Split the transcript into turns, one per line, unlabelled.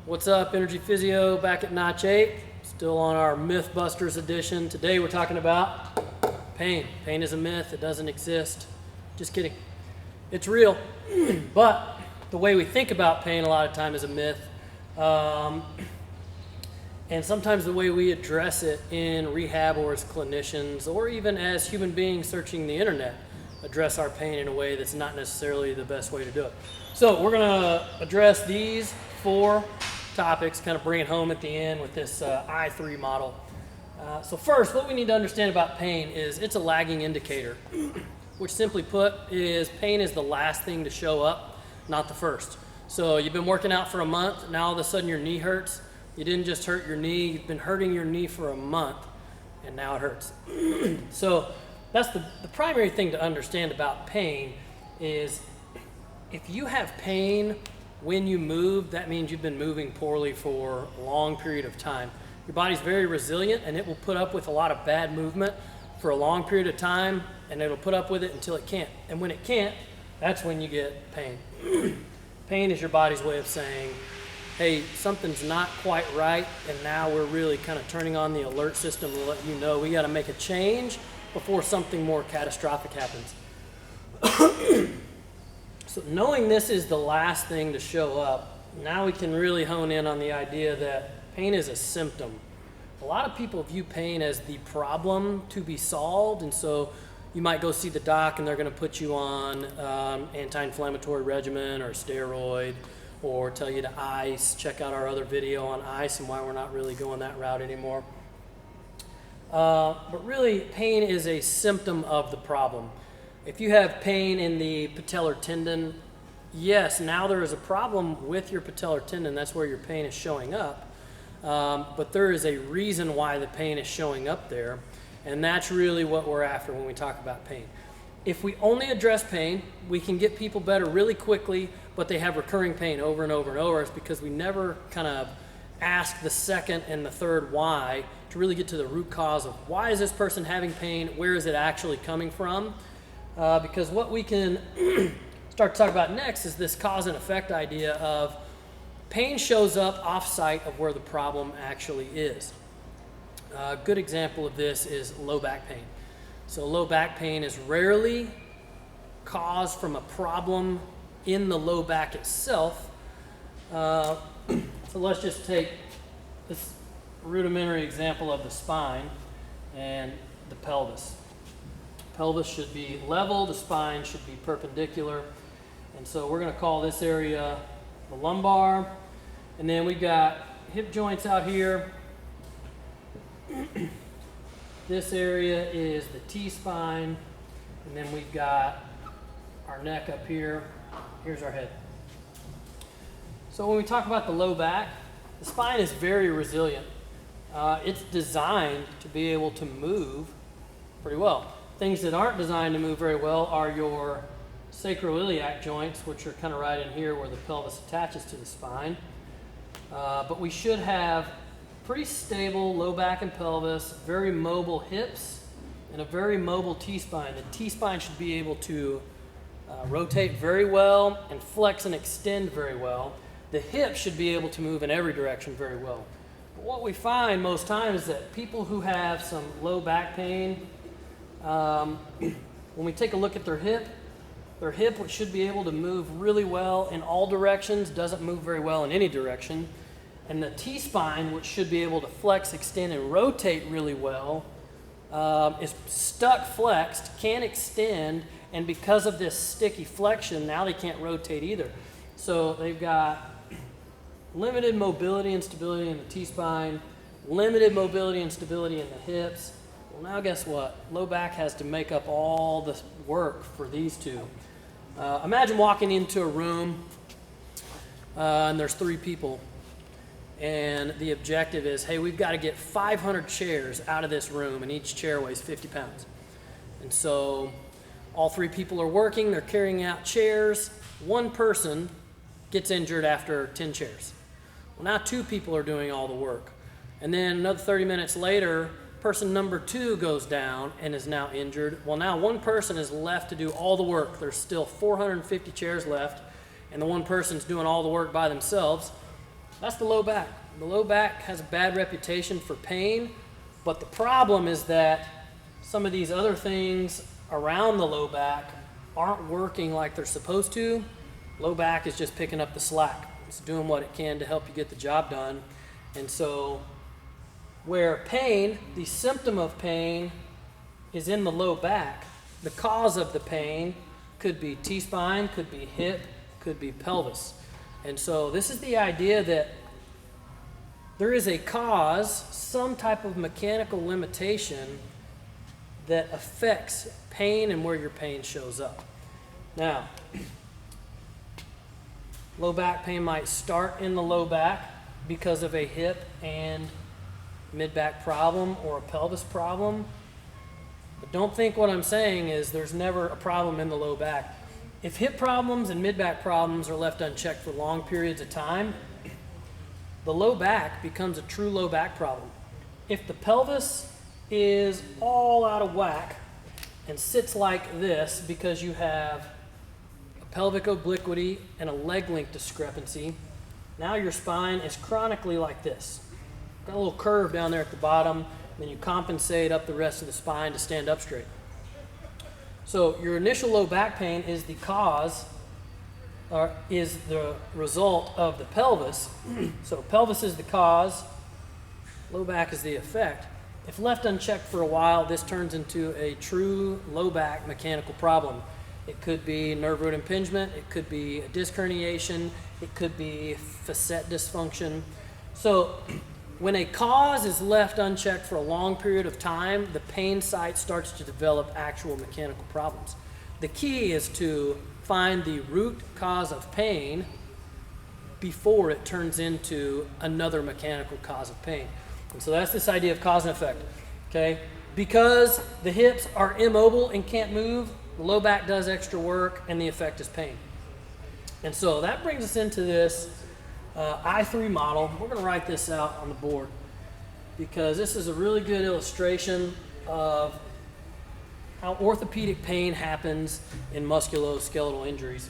What's up, Energy Physio, back at Notch 8, still on our Mythbusters edition. Today we're talking about pain. Pain is a myth, it doesn't exist. Just kidding. It's real, but the way we think about pain a lot of time is a myth. And sometimes the way we address it in rehab or as clinicians or even as human beings searching the internet address our pain in a way that's not necessarily the best way to do it. So we're going to address these 4 topics, kind of bring it home at the end with this I3 model. So first, what we need to understand about pain is it's a lagging indicator, which simply put is pain is the last thing to show up, not the first. So you've been working out for a month, now all of a sudden your knee hurts. You didn't just hurt your knee, you've been hurting your knee for a month, and now it hurts. So that's the primary thing to understand about pain is if you have pain when you move, that means you've been moving poorly for a long period of time. Your body's very resilient and it will put up with a lot of bad movement for a long period of time, and it'll put up with it until it can't. And when it can't, that's when you get pain. Pain is your body's way of saying, hey, something's not quite right, and now we're really kind of turning on the alert system to let you know we got to make a change before something more catastrophic happens. So knowing this is the last thing to show up, now we can really hone in on the idea that pain is a symptom. A lot of people view pain as the problem to be solved, and so you might go see the doc and they're going to put you on anti-inflammatory regimen or steroid, or tell you to ice. Check out our other video on ice and why we're not really going that route anymore. But really, pain is a symptom of the problem. If you have pain in the patellar tendon, yes, now there is a problem with your patellar tendon. That's where your pain is showing up. But there is a reason why the pain is showing up there, and that's really what we're after when we talk about pain. If we only address pain, we can get people better really quickly, but they have recurring pain over and over and over. It's because we never kind of ask the second and the third why to really get to the root cause of why is this person having pain, where is it actually coming from? Because what we can start to talk about next is this cause and effect idea of pain shows up off-site of where the problem actually is. A good example of this is low back pain. So low back pain is rarely caused from a problem in the low back itself. So let's just take this rudimentary example of the spine and the pelvis. Pelvis should be level, the spine should be perpendicular. And so we're going to call this area the lumbar. And then we've got hip joints out here. This area is the T-spine, and then we've got our neck up here. Here's our head. So when we talk about the low back, the spine is very resilient. It's designed to be able to move pretty well. Things that aren't designed to move very well are your sacroiliac joints, which are kind of right in here where the pelvis attaches to the spine. But we should have pretty stable low back and pelvis, very mobile hips, and a very mobile T-spine. The T-spine should be able to rotate very well and flex and extend very well. The hip should be able to move in every direction very well. But what we find most times is that people who have some low back pain, when we take a look at their hip, which should be able to move really well in all directions, doesn't move very well in any direction. And the T-spine, which should be able to flex, extend, and rotate really well, is stuck flexed, can't extend, and because of this sticky flexion, now they can't rotate either. So they've got limited mobility and stability in the T-spine, limited mobility and stability in the hips. Well, now guess what? Low back has to make up all the work for these two. Imagine walking into a room and there's 3 people. And the objective is, hey, we've got to get 500 chairs out of this room, and each chair weighs 50 pounds. And so all 3 people are working, they're carrying out chairs. One person gets injured after 10 chairs. Well, now 2 people are doing all the work. And then another 30 minutes later, person number 2 goes down and is now injured. Well, now 1 person is left to do all the work. There's still 450 chairs left, and the 1 person's doing all the work by themselves. That's the low back. The low back has a bad reputation for pain, but the problem is that some of these other things around the low back aren't working like they're supposed to. Low back is just picking up the slack. It's doing what it can to help you get the job done. And so where pain, the symptom of pain, is in the low back, the cause of the pain could be T-spine, could be hip, could be pelvis. And so this is the idea that there is a cause, some type of mechanical limitation that affects pain and where your pain shows up. Now, low back pain might start in the low back because of a hip and mid-back problem or a pelvis problem. But don't think what I'm saying is there's never a problem in the low back. If hip problems and mid-back problems are left unchecked for long periods of time, the low back becomes a true low back problem. If the pelvis is all out of whack and sits like this because you have a pelvic obliquity and a leg length discrepancy, now your spine is chronically like this. Got a little curve down there at the bottom, then you compensate up the rest of the spine to stand up straight. So your initial low back pain is the cause, or is the result of the pelvis. So pelvis is the cause, low back is the effect. If left unchecked for a while, this turns into a true low back mechanical problem. It could be nerve root impingement, it could be a disc herniation, it could be facet dysfunction. So when a cause is left unchecked for a long period of time, the pain site starts to develop actual mechanical problems. The key is to find the root cause of pain before it turns into another mechanical cause of pain. And so that's this idea of cause and effect, okay? Because the hips are immobile and can't move, the low back does extra work, and the effect is pain. And so that brings us into this I3 model. We're going to write this out on the board because this is a really good illustration of how orthopedic pain happens in musculoskeletal injuries.